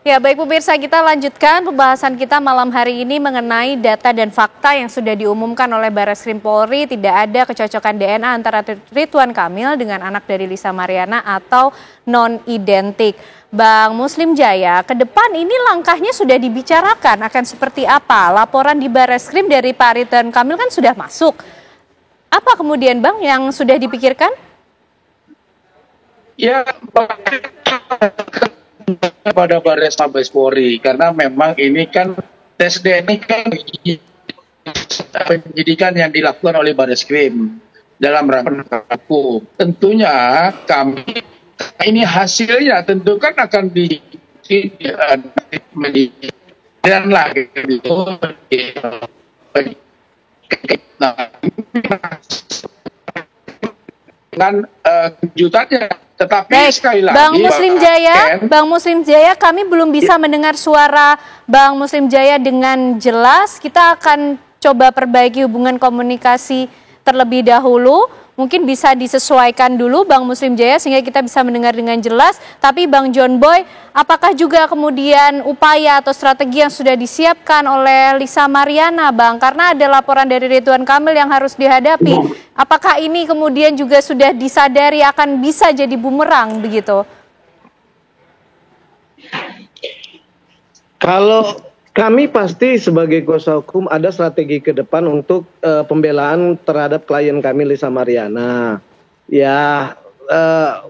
Ya, baik pemirsa, kita lanjutkan pembahasan kita malam hari ini mengenai data dan fakta yang sudah diumumkan oleh Barreskrim Polri. Tidak ada kecocokan DNA antara Ridwan Kamil dengan anak dari Lisa Mariana atau non-identik. Bang Muslim Jaya, ke depan ini langkahnya sudah dibicarakan akan seperti apa? Laporan di Barreskrim dari Pak Ridwan Kamil kan sudah masuk. Apa kemudian Bang yang sudah dipikirkan? Ya, pada Barres Mabes Polri, karena memang ini kan tes DNA kan penyidikan yang dilakukan oleh Barreskrim dalam rangka hukum. Tentunya kami ini hasilnya tentu kan akan dan lagi dengan kejutannya. Tetapi baik, sekali lagi, Bang Muslim Jaya, kami belum bisa mendengar suara Bang Muslim Jaya dengan jelas. Kita akan coba perbaiki hubungan komunikasi terlebih dahulu. Mungkin bisa disesuaikan dulu Bang Muslim Jaya sehingga kita bisa mendengar dengan jelas. Tapi Bang John Boy, apakah juga kemudian upaya atau strategi yang sudah disiapkan oleh Lisa Mariana, Bang? Karena ada laporan dari Ridwan Kamil yang harus dihadapi. Apakah ini kemudian juga sudah disadari akan bisa jadi bumerang begitu? Kalau kami pasti sebagai kuasa hukum ada strategi ke depan untuk pembelaan terhadap klien kami Lisa Mariana. Ya,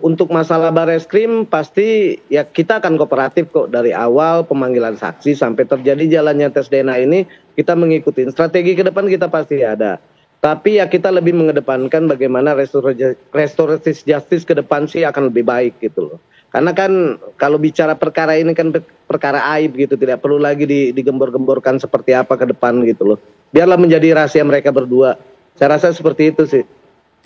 untuk masalah Barreskrim pasti ya kita akan kooperatif kok dari awal pemanggilan saksi sampai terjadi jalannya tes DNA ini kita mengikuti. Strategi ke depan kita pasti ada. Tapi ya kita lebih mengedepankan bagaimana restoratif justice ke depan sih akan lebih baik gitu loh. Karena kan kalau bicara perkara ini kan perkara aib gitu, tidak perlu lagi digembor-gemborkan seperti apa ke depan gitu loh. Biarlah menjadi rahasia mereka berdua. Saya rasa seperti itu sih.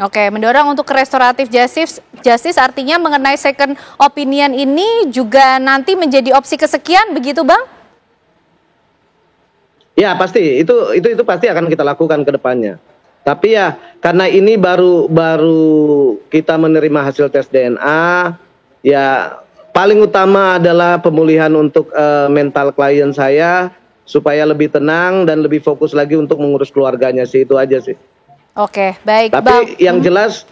Oke, mendorong untuk restoratif justice artinya mengenai second opinion ini juga nanti menjadi opsi kesekian begitu Bang? Ya pasti, itu pasti akan kita lakukan ke depannya. Tapi ya karena ini baru kita menerima hasil tes DNA, ya paling utama adalah pemulihan untuk mental klien saya supaya lebih tenang dan lebih fokus lagi untuk mengurus keluarganya sih, itu aja sih. Oke, baik. Tapi yang jelas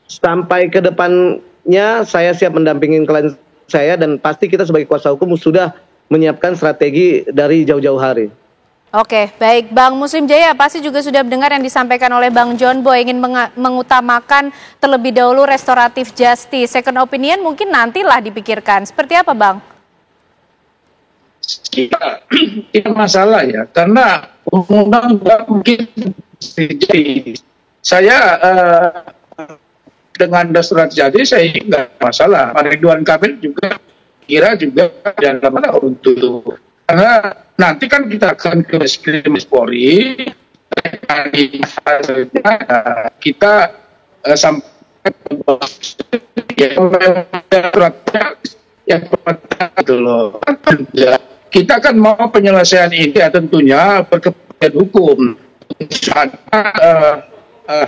sampai ke depannya saya siap mendampingin klien saya dan pasti kita sebagai kuasa hukum sudah menyiapkan strategi dari jauh-jauh hari. Oke, baik. Bang Muslim Jaya pasti juga sudah mendengar yang disampaikan oleh Bang John Boy, ingin mengutamakan terlebih dahulu restoratif justice. Second opinion mungkin nantilah dipikirkan. Seperti apa, Bang? Tidak masalah ya, karena undang-undang mungkin saya dengan restoratif justice saya nggak masalah. Ridwan Kamil juga kira juga dalam untuk karena nanti kan kita akan ke Barreskrim Polri, kita sampai yang itu loh. Kita kan mau penyelesaian ini ya tentunya berkepentingan hukum. Ada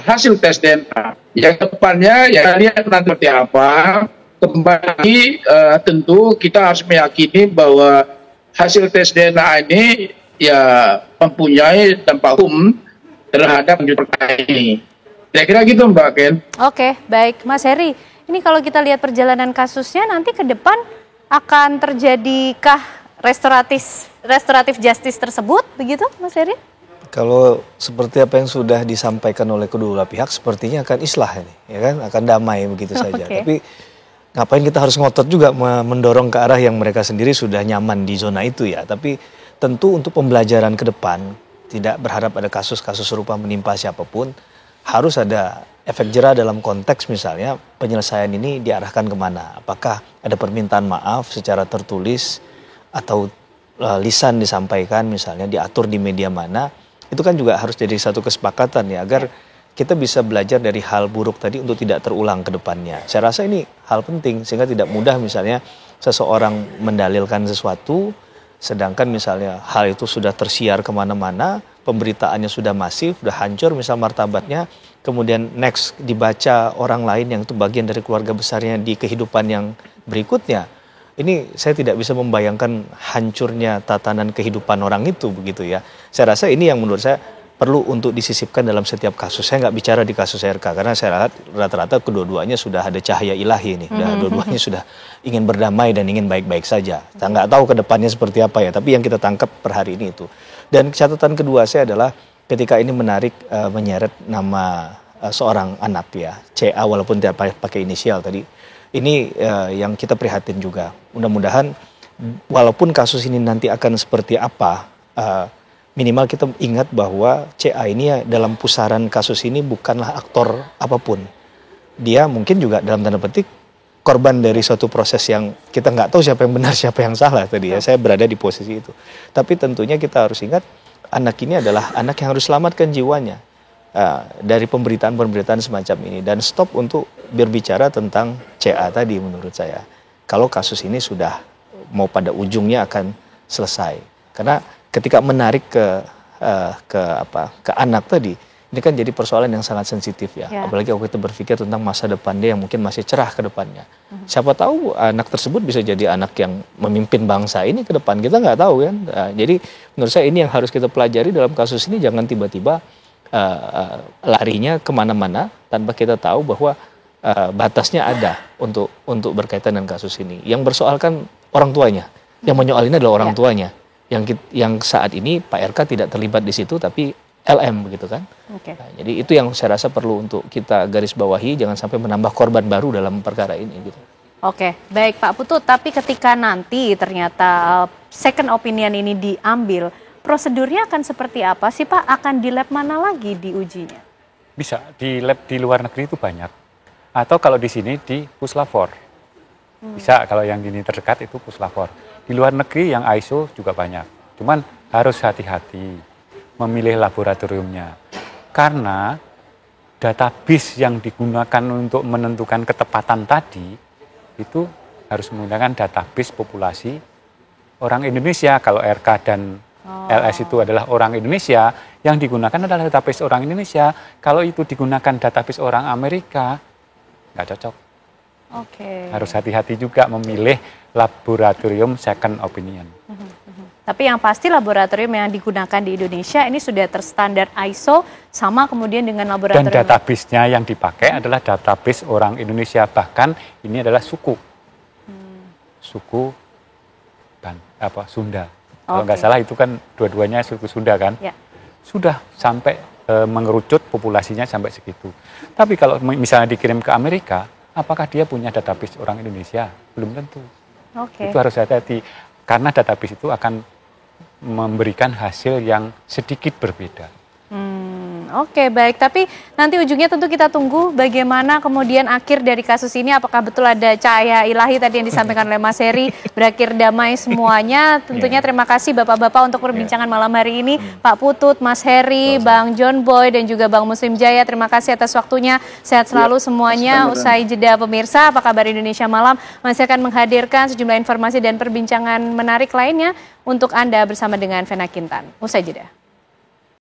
hasil tes DNA. Yang depannya ya lihat nanti seperti apa. Kembali tentu kita harus meyakini bahwa hasil tes DNA ini ya mempunyai dampak hukum terhadap perkara ini. Kira-kira gitu Mbak Ken. Oke, baik Mas Heri. Ini kalau kita lihat perjalanan kasusnya nanti ke depan akan terjadikah restoratif justice tersebut begitu Mas Heri? Kalau seperti apa yang sudah disampaikan oleh kedua pihak sepertinya akan islah ini, ya kan, akan damai begitu saja. Tapi ngapain kita harus ngotot juga mendorong ke arah yang mereka sendiri sudah nyaman di zona itu ya. Tapi tentu untuk pembelajaran ke depan tidak berharap ada kasus-kasus serupa menimpa siapapun. Harus ada efek jera dalam konteks misalnya penyelesaian ini diarahkan kemana. Apakah ada permintaan maaf secara tertulis atau lisan disampaikan misalnya diatur di media mana. Itu kan juga harus jadi satu kesepakatan ya agar kita bisa belajar dari hal buruk tadi untuk tidak terulang ke depannya. Saya rasa ini hal penting sehingga tidak mudah misalnya seseorang mendalilkan sesuatu sedangkan misalnya hal itu sudah tersiar kemana-mana, pemberitaannya sudah masif, sudah hancur misal martabatnya, kemudian next dibaca orang lain yang itu bagian dari keluarga besarnya di kehidupan yang berikutnya. ini saya tidak bisa membayangkan hancurnya tatanan kehidupan orang itu begitu ya. Saya rasa ini yang menurut saya perlu untuk disisipkan dalam setiap kasus. Saya nggak bicara di kasus RK karena saya lihat rata-rata kedua-duanya sudah ada cahaya ilahi nih. Dua-duanya sudah ingin berdamai dan ingin baik-baik saja. Saya nggak tahu ke depannya seperti apa ya, tapi yang kita tangkap per hari ini itu. Dan catatan kedua saya adalah ketika ini menyeret nama seorang anak ya, CA walaupun tidak pakai inisial tadi. Ini yang kita prihatin juga. Mudah-mudahan walaupun kasus ini nanti akan seperti apa, minimal kita ingat bahwa CA ini dalam pusaran kasus ini bukanlah aktor apapun. Dia mungkin juga dalam tanda petik korban dari suatu proses yang kita nggak tahu siapa yang benar siapa yang salah tadi ya. Saya berada di posisi itu. Tapi tentunya kita harus ingat anak ini adalah anak yang harus selamatkan jiwanya dari pemberitaan-pemberitaan semacam ini. Dan stop untuk berbicara tentang CA tadi menurut saya. Kalau kasus ini sudah mau pada ujungnya akan selesai. Karena ketika menarik ke anak tadi, ini kan jadi persoalan yang sangat sensitif ya. Apalagi kalau kita berpikir tentang masa depan dia yang mungkin masih cerah ke depannya. Siapa tahu anak tersebut bisa jadi anak yang memimpin bangsa ini ke depan. Kita nggak tahu kan. Jadi menurut saya ini yang harus kita pelajari dalam kasus ini. Jangan tiba-tiba larinya kemana-mana tanpa kita tahu bahwa batasnya ada untuk berkaitan dengan kasus ini. Yang bersoal kan orang tuanya. Yang menyoal ini adalah orang tuanya. Yang saat ini Pak RK tidak terlibat di situ, tapi LM begitu kan. Nah, jadi itu yang saya rasa perlu untuk kita garis bawahi, jangan sampai menambah korban baru dalam perkara ini gitu. Oke, baik Pak Putut, tapi ketika nanti ternyata second opinion ini diambil, prosedurnya akan seperti apa sih Pak? Akan di lab mana lagi diujinya? Bisa, di lab di luar negeri itu banyak. Atau kalau di sini di Puslapor. Bisa, kalau yang ini terdekat itu Puslapor. Di luar negeri yang ISO juga banyak. Cuman harus hati-hati memilih laboratoriumnya. Karena database yang digunakan untuk menentukan ketepatan tadi, itu harus menggunakan database populasi orang Indonesia. Kalau RK dan LS itu adalah orang Indonesia, yang digunakan adalah database orang Indonesia. Kalau itu digunakan database orang Amerika, nggak cocok. Harus hati-hati juga memilih laboratorium second opinion. Tapi yang pasti laboratorium yang digunakan di Indonesia ini sudah terstandar ISO sama kemudian dengan laboratorium. Dan database-nya yang dipakai adalah database orang Indonesia, bahkan ini adalah suku. Suku Sunda. Kalau nggak salah itu kan dua-duanya suku Sunda kan. Sudah sampai mengerucut populasinya sampai segitu. Tapi kalau misalnya dikirim ke Amerika, apakah dia punya database orang Indonesia? Belum tentu. Itu harus hati-hati. Karena database itu akan memberikan hasil yang sedikit berbeda. Oke, baik. Tapi nanti ujungnya tentu kita tunggu bagaimana kemudian akhir dari kasus ini. Apakah betul ada cahaya ilahi tadi yang disampaikan oleh Mas Heri, berakhir damai semuanya. Tentunya terima kasih Bapak-Bapak untuk perbincangan malam hari ini. Pak Putut, Mas Heri, Bang John Boy, dan juga Bang Muslim Jaya. Terima kasih atas waktunya. Sehat selalu semuanya. Usai jeda pemirsa, Apa Kabar Indonesia Malam masih akan menghadirkan sejumlah informasi dan perbincangan menarik lainnya untuk Anda bersama dengan Vena Kintan. Usai jeda.